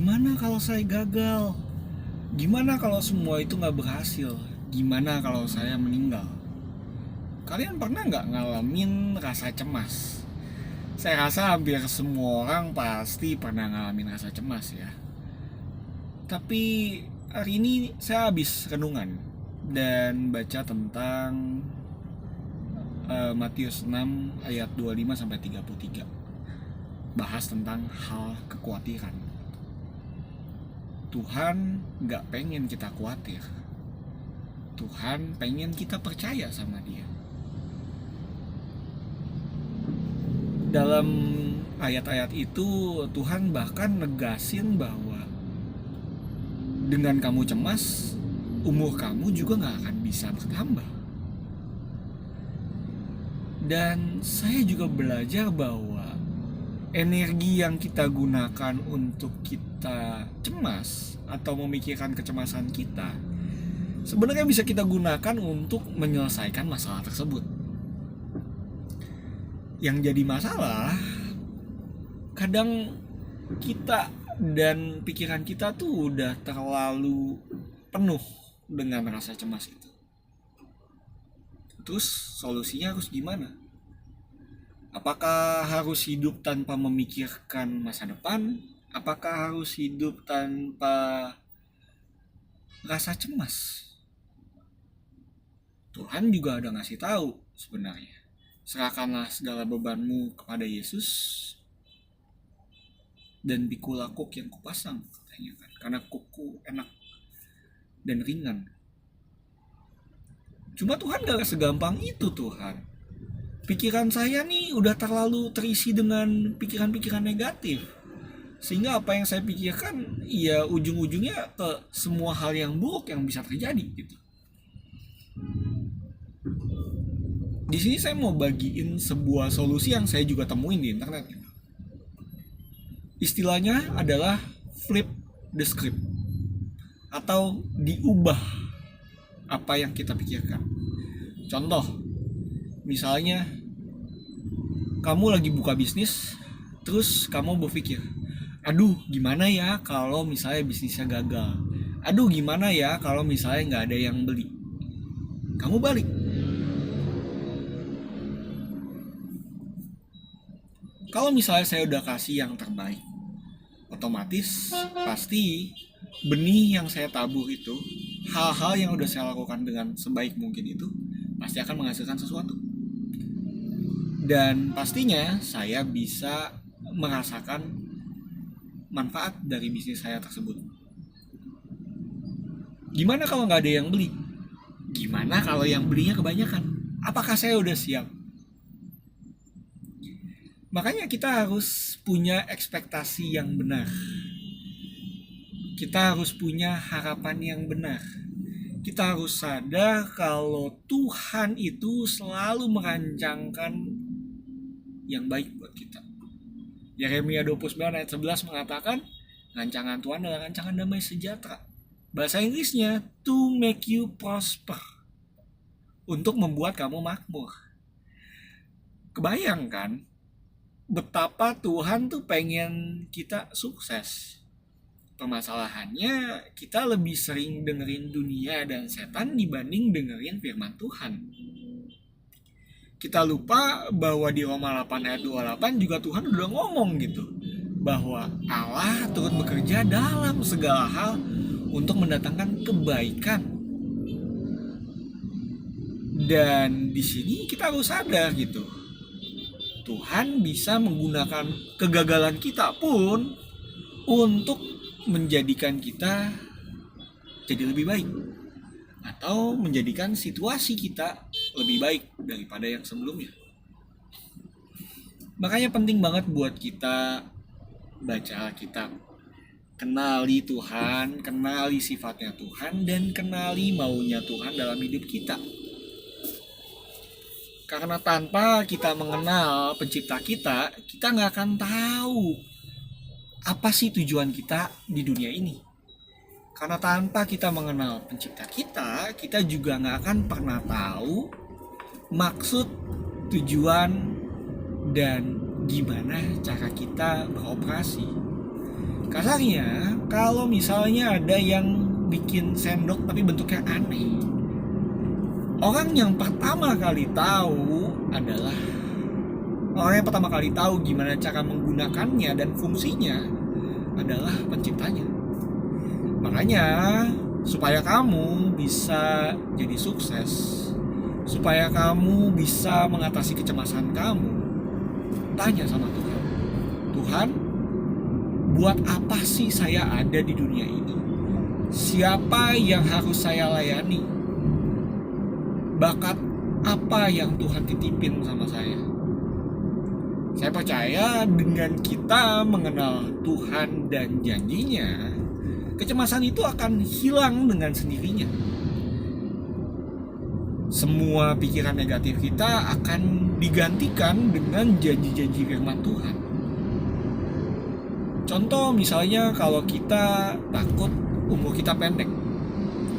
Gimana kalau saya gagal? Gimana kalau semua itu nggak berhasil? Gimana kalau saya meninggal? Kalian pernah nggak ngalamin rasa cemas? Saya rasa hampir semua orang pasti pernah ngalamin rasa cemas ya. Tapi hari ini saya habis renungan dan baca tentang Matius 6 ayat 25 sampai 33. Bahas tentang hal kekhawatiran. Tuhan gak pengen kita khawatir. Tuhan pengen kita percaya sama Dia. Dalam ayat-ayat itu Tuhan bahkan negasin bahwa dengan kamu cemas, umur kamu juga gak akan bisa bertambah. Dan saya juga belajar bahwa energi yang kita gunakan untuk kita cemas atau memikirkan kecemasan kita sebenarnya bisa kita gunakan untuk menyelesaikan masalah tersebut. Yang jadi masalah, kadang kita dan pikiran kita tuh udah terlalu penuh dengan rasa cemas itu. Terus solusinya harus gimana? Apakah harus hidup tanpa memikirkan masa depan? Apakah harus hidup tanpa rasa cemas? Tuhan juga ada ngasih tahu sebenarnya. Serahkanlah segala bebanmu kepada Yesus dan pikulah kuk yang kupasang, katanya kan. Karena kuku enak dan ringan. Cuma Tuhan gak segampang itu Tuhan. Pikiran saya nih udah terlalu terisi dengan pikiran-pikiran negatif. Sehingga apa yang saya pikirkan ya ujung-ujungnya ke semua hal yang buruk yang bisa terjadi gitu. Di sini saya mau bagiin sebuah solusi yang saya juga temuin di internet. Istilahnya adalah flip the script atau diubah apa yang kita pikirkan. Contoh, misalnya kamu lagi buka bisnis, terus kamu berpikir, aduh gimana ya kalau misalnya bisnisnya gagal, aduh gimana ya kalau misalnya nggak ada yang beli. Kamu balik, kalau misalnya saya udah kasih yang terbaik, otomatis pasti benih yang saya tabur itu, hal-hal yang udah saya lakukan dengan sebaik mungkin itu pasti akan menghasilkan sesuatu. Dan pastinya saya bisa merasakan manfaat dari bisnis saya tersebut. Gimana kalau nggak ada yang beli? Gimana kalau yang belinya kebanyakan? Apakah saya udah siap? Makanya kita harus punya ekspektasi yang benar. Kita harus punya harapan yang benar. Kita harus sadar kalau Tuhan itu selalu merancangkan yang baik buat kita. Yeremia 29 ayat 11 mengatakan, rancangan Tuhan adalah rancangan damai sejahtera. Bahasa Inggrisnya, to make you prosper. Untuk membuat kamu makmur. Kebayangkan betapa Tuhan tuh pengen kita sukses. Permasalahannya kita lebih sering dengerin dunia dan setan dibanding dengerin firman Tuhan. Kita lupa bahwa di Roma 8 ayat 28 juga Tuhan udah ngomong gitu, bahwa Allah turut bekerja dalam segala hal untuk mendatangkan kebaikan. Dan di sini kita harus sadar gitu, Tuhan bisa menggunakan kegagalan kita pun untuk menjadikan kita jadi lebih baik, atau menjadikan situasi kita lebih baik daripada yang sebelumnya. Makanya penting banget buat kita baca Alkitab, kenali Tuhan, kenali sifatnya Tuhan, dan kenali maunya Tuhan dalam hidup kita. Karena tanpa kita mengenal pencipta kita, kita gak akan tahu apa sih tujuan kita di dunia ini. Karena tanpa kita mengenal pencipta kita, kita juga gak akan pernah tahu maksud, tujuan, dan gimana cara kita beroperasi. Kasarnya, kalau misalnya ada yang bikin sendok tapi bentuknya aneh, orang yang pertama kali tahu adalah orang yang pertama kali tahu gimana cara menggunakannya dan fungsinya adalah penciptanya. Makanya, supaya kamu bisa jadi sukses, supaya kamu bisa mengatasi kecemasan kamu, tanya sama Tuhan. Tuhan, buat apa sih saya ada di dunia ini? Siapa yang harus saya layani? Bakat apa yang Tuhan titipin sama saya? Saya percaya dengan kita mengenal Tuhan dan janjinya, kecemasan itu akan hilang dengan sendirinya. Semua pikiran negatif kita akan digantikan dengan janji-janji firman Tuhan. Contoh misalnya kalau kita takut umur kita pendek,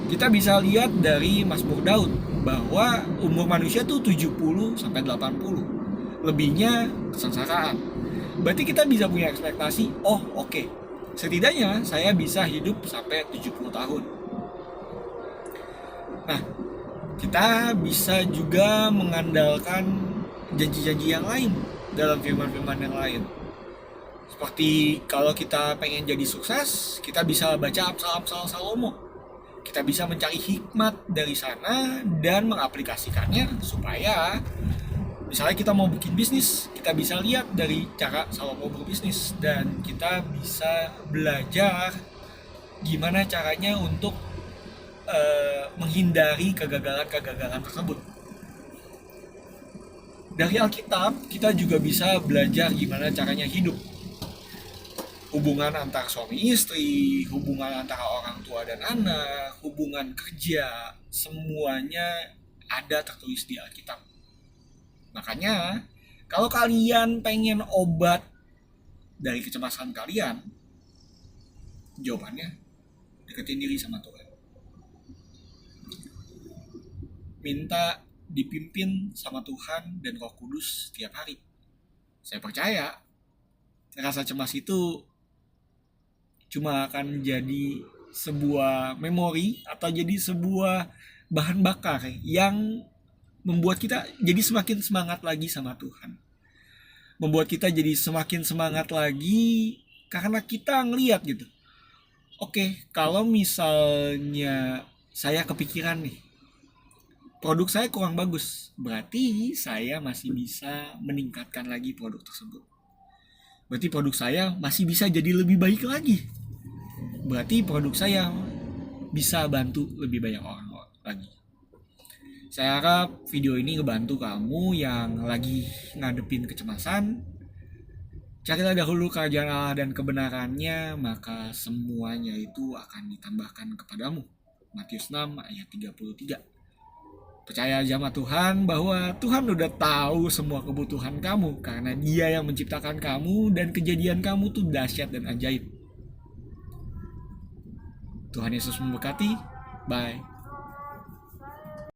kita bisa lihat dari Mazmur Daud bahwa umur manusia tuh 70 sampai 80. Lebihnya kesengsaraan. Berarti kita bisa punya ekspektasi, oke, setidaknya saya bisa hidup sampai 70 tahun. Nah, kita bisa juga mengandalkan janji-janji yang lain dalam firman-firman yang lain. Seperti kalau kita pengen jadi sukses, kita bisa baca Amsal-Amsal Salomo. Kita bisa mencari hikmat dari sana dan mengaplikasikannya supaya misalnya kita mau bikin bisnis, kita bisa lihat dari cara Salomo berbisnis dan kita bisa belajar gimana caranya untuk menghindari kegagalan-kegagalan tersebut. Dari Alkitab, kita juga bisa belajar gimana caranya hidup. Hubungan antara suami istri, hubungan antara orang tua dan anak, hubungan kerja, semuanya ada tertulis di Alkitab. Makanya, kalau kalian pengen obat dari kecemasan kalian, jawabannya deketin diri sama Tuhan. Minta dipimpin sama Tuhan dan Roh Kudus setiap hari. Saya percaya rasa cemas itu cuma akan jadi sebuah memori atau jadi sebuah bahan bakar yang membuat kita jadi semakin semangat lagi sama Tuhan. Membuat kita jadi semakin semangat lagi karena kita ngeliat gitu. Oke, kalau misalnya saya kepikiran nih, produk saya kurang bagus, berarti saya masih bisa meningkatkan lagi produk tersebut. Berarti produk saya masih bisa jadi lebih baik lagi. Berarti produk saya bisa bantu lebih banyak orang lagi. Saya harap video ini ngebantu kamu yang lagi ngadepin kecemasan. Carilah dahulu kerajaan Allah dan kebenarannya, maka semuanya itu akan ditambahkan kepadamu. Matius 6 ayat 33. Percaya sama Tuhan bahwa Tuhan udah tahu semua kebutuhan kamu karena Dia yang menciptakan kamu dan kejadian kamu tuh dahsyat dan ajaib. Tuhan Yesus memberkati. Bye.